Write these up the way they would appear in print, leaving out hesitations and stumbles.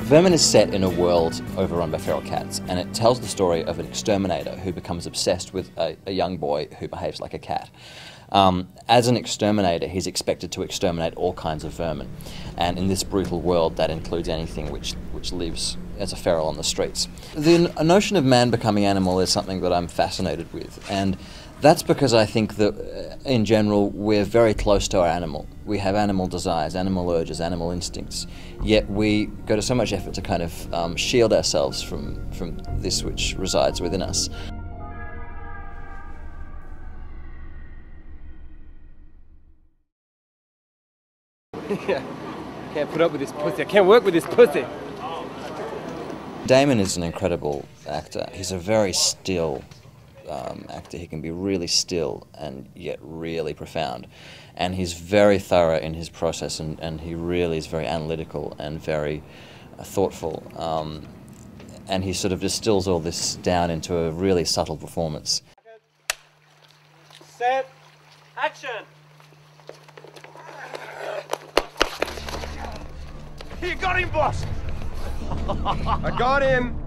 Vermin is set in a world overrun by feral cats, and it tells the story of an exterminator who becomes obsessed with a young boy who behaves like a cat. As an exterminator, he's expected to exterminate all kinds of vermin, and in this brutal world that includes anything which lives as a feral on the streets. The notion of man becoming animal is something that I'm fascinated with, and that's because I think that, in general, we're very close to our animal. We have animal desires, animal urges, animal instincts, yet we go to so much effort to kind of shield ourselves from this which resides within us. Yeah, can't put up with this pussy. I can't work with this pussy. Damon is an incredible actor. He's a very still actor. He can be really still and yet really profound. And he's very thorough in his process, and he really is very analytical and very thoughtful. And he sort of distills all this down into a really subtle performance. Set, action! You got him, boss! I got him!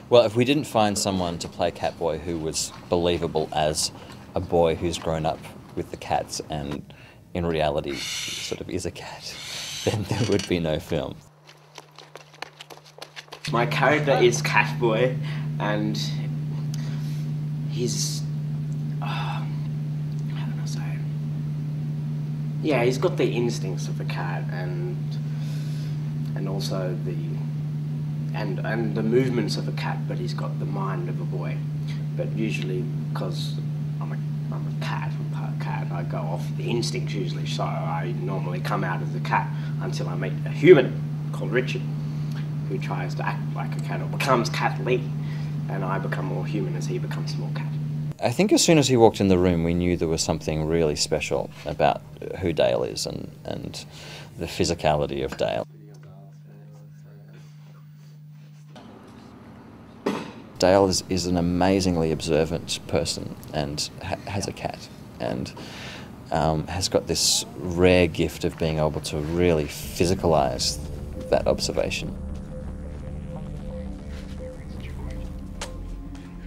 Well, if we didn't find someone to play Catboy who was believable as a boy who's grown up with the cats and in reality sort of is a cat, then there would be no film. My character is Catboy, and he's... how can I say it? Yeah, he's got the instincts of a cat, and also the and the movements of a cat, but he's got the mind of a boy. But usually, because I'm a cat, I'm part cat, I go off the instincts usually, so I normally come out as a cat until I meet a human called Richard, who tries to act like a cat or becomes cat-like, and I become more human as he becomes more cat. I think as soon as he walked in the room, we knew there was something really special about who Dale is and the physicality of Dale. Dale is an amazingly observant person and has a cat, and has got this rare gift of being able to really physicalize that observation.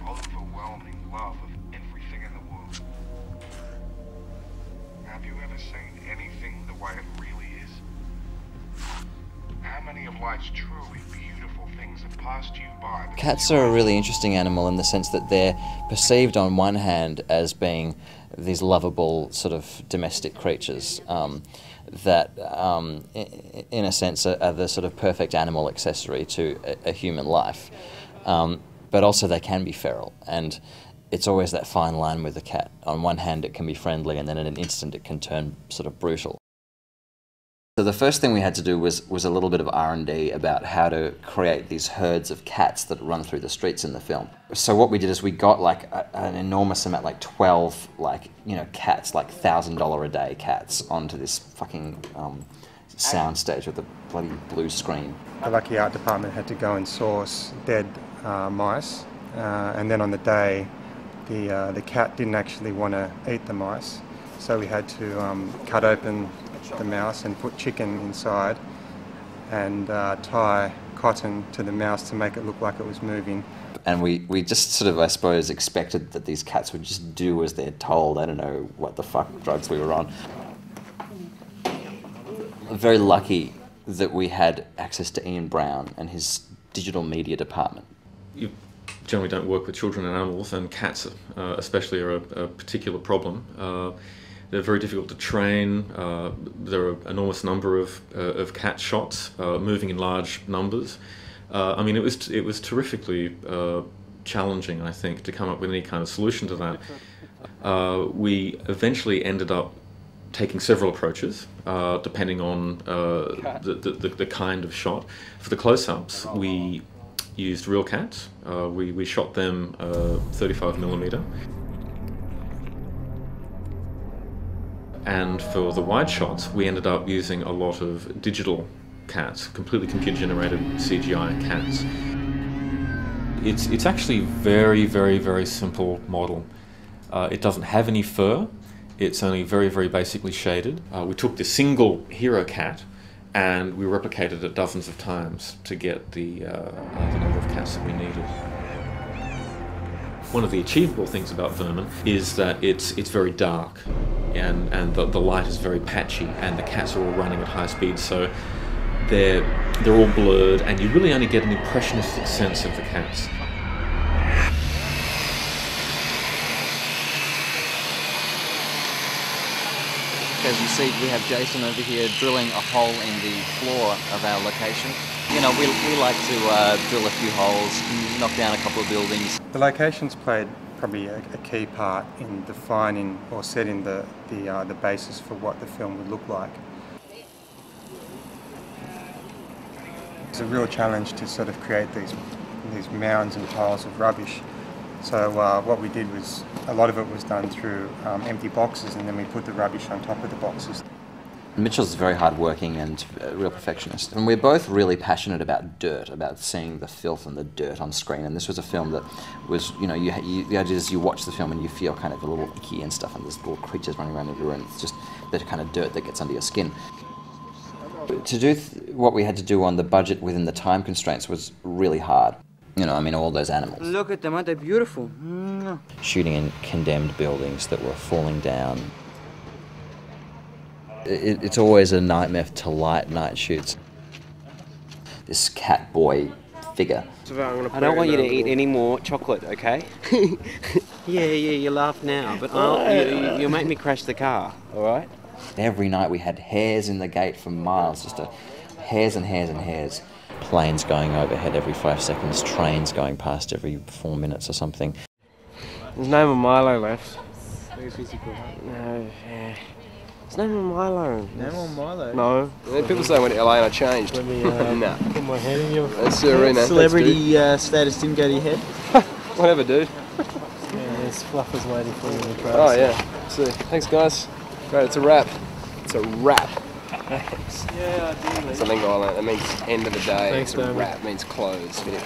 Overwhelming love of everything in the world. Have you ever seen anything the way it really is? How many of life's truly beautiful things have passed you by? Cats are a really interesting animal in the sense that they're perceived on one hand as being these lovable sort of domestic creatures that in a sense are the sort of perfect animal accessory to a human life. But also they can be feral, and it's always that fine line with the cat. On one hand it can be friendly, and then in an instant it can turn sort of brutal. So the first thing we had to do was a little bit of R&D about how to create these herds of cats that run through the streets in the film. So what we did is we got like an enormous amount, like 12 cats, like $1,000 a day cats onto this fucking sound stage with a bloody blue screen. The Lucky Art Department had to go and source dead mice, and then on the day the cat didn't actually want to eat the mice, so we had to cut open the mouse and put chicken inside and tie cotton to the mouse to make it look like it was moving. And we just sort of, I suppose, expected that these cats would just do as they're told. I don't know what the fuck drugs we were on. Very lucky that we had access to Ian Brown and his digital media department. You generally don't work with children and animals, and cats especially are a particular problem. They're very difficult to train. There are an enormous number of cat shots, moving in large numbers. I mean, it was terrifically challenging, I think, to come up with any kind of solution to that. We eventually ended up taking several approaches, depending on the kind of shot. For the close-ups, we used real cats. We shot them 35mm. And for the wide shots, we ended up using a lot of digital cats, completely computer-generated CGI cats. It's actually very, very, very simple model. It doesn't have any fur. It's only very, very basically shaded. We took this single hero cat and we replicated it dozens of times to get the number of cats that we needed. One of the achievable things about Vermin is that it's very dark, and the light is very patchy, and the cats are all running at high speed, so they're all blurred, and you really only get an impressionistic sense of the cats. As you see, we have Jason over here drilling a hole in the floor of our location. You know, we like to drill a few holes, knock down a couple of buildings. The locations played probably a key part in defining or setting the basis for what the film would look like. It's a real challenge to sort of create these mounds and piles of rubbish. So what we did was, a lot of it was done through empty boxes, and then we put the rubbish on top of the boxes. Mitchell's very hard-working and a real perfectionist, and we're both really passionate about dirt, about seeing the filth and the dirt on screen. And this was a film that was, you know, the idea is you watch the film and you feel kind of a little icky and stuff, and there's little creatures running around everywhere, and it's just the kind of dirt that gets under your skin. To do what we had to do on the budget within the time constraints was really hard. You know, I mean, all those animals. Look at them, aren't they beautiful? Shooting in condemned buildings that were falling down. It's always a nightmare to light night shoots. This cat boy figure. I don't want you to eat any more chocolate, okay? Yeah, you laugh now, but you'll make me crash the car, all right? Every night we had hares in the gate for miles, just hairs and hairs and hairs. Planes going overhead every 5 seconds, trains going past every 4 minutes or something. There's no more Milo left. Very physical. No, yeah. There's no more Milo. No more Milo? No. People say I went to LA and I changed. Let me nah. put my head in your... That's arena. Celebrity status didn't go to your head? Whatever, dude. Yeah, there's fluffers waiting for you in the Oh, yeah. See. Thanks, guys. Great, it's a wrap. It's a wrap. Thanks. Yeah, I do. Something violent. It means end of the day. Thanks, it's a man. wrap. It means close. Finish.